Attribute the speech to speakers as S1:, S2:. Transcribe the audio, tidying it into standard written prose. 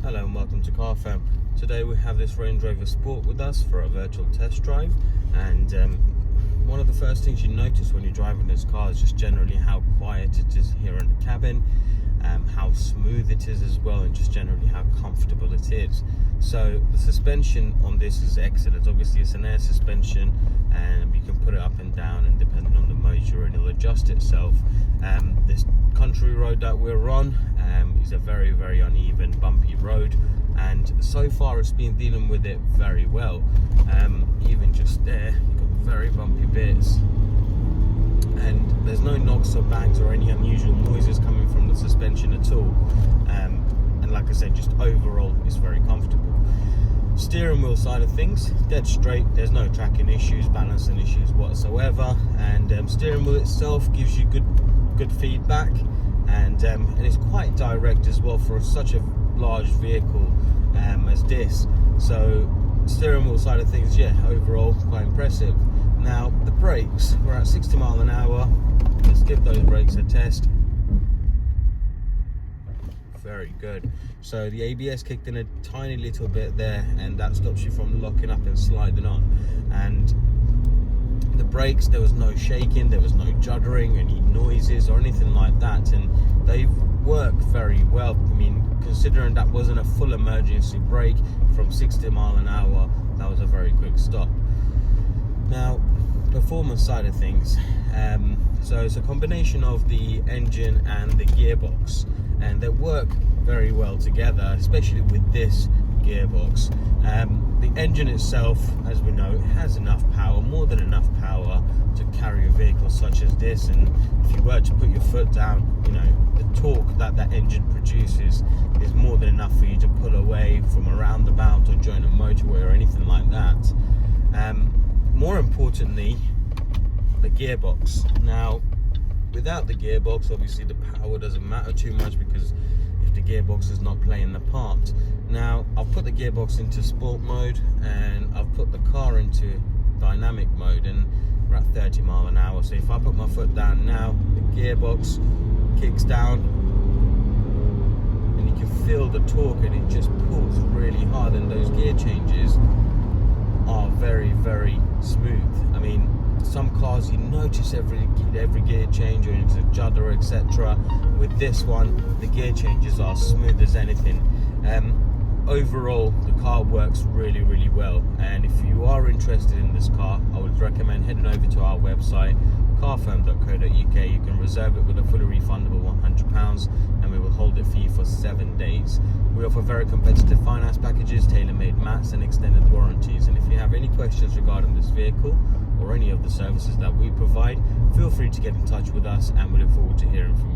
S1: Hello and welcome to Car Firm. Today we have this Range Rover Sport with us for a virtual test drive, and one of the first things you notice when you're driving this car is just generally how quiet it is here in the cabin, how smooth it is as well, and just generally how comfortable it is. So the suspension on this is excellent. Obviously it's an air suspension and you can put it up and down, and depending on the mode you're in, it'll adjust itself. This country road that we're on is a very uneven, bumpy road, and so far it's been dealing with it very well. Even just there, you've got very bumpy bits, and there's no knocks or bangs or any unusual noises coming from the suspension at all. And like I said, just overall it's very comfortable. Steering wheel side of things, dead straight, there's no tracking issues, balancing issues whatsoever, and steering wheel itself gives you good feedback, and it's quite direct as well for such a large vehicle as this. So steering wheel side of things, yeah, overall quite impressive. Now the brakes, we're at 60 miles an hour. Let's give those brakes a test. Very good. So the ABS kicked in a tiny little bit there, and that stops you from locking up and sliding on. And the brakes, there was no shaking, there was no juddering, any noises or anything like that, and they work very well. I mean, considering that wasn't a full emergency brake from 60 miles an hour, that was a very quick stop. Now, performance side of things, so it's a combination of the engine and the gearbox, and they work very well together, especially with this gearbox. The engine itself, as we know, has enough power, more than enough power to carry a vehicle such as this, and if you were to put your foot down, you know, the torque that engine produces is more than enough for you to pull away from a roundabout or join a motorway or anything like that. More importantly, the gearbox. Now, without the gearbox, obviously the power doesn't matter too much, because if the gearbox is not playing the part. Now, I've put the gearbox into sport mode, and I've put the car into dynamic mode, and we're at 30 miles an hour. So if I put my foot down now, the gearbox kicks down, and you can feel the torque, and it just pulls really hard, and those gear changes are very smooth. I mean, some cars you notice every gear change, or it's a judder, etc. With this one, the gear changes are smooth as anything. Overall, the car works really well, and if you are interested in this car, I would recommend heading over to our website, carfirm.co.uk. You can reserve it with a fully refundable £100, and we will hold it for you for 7 days. We offer very competitive finance packages, tailor-made mats and extended warranties, and if you have any questions regarding this vehicle or any of the services that we provide, feel free to get in touch with us, and we look forward to hearing from you.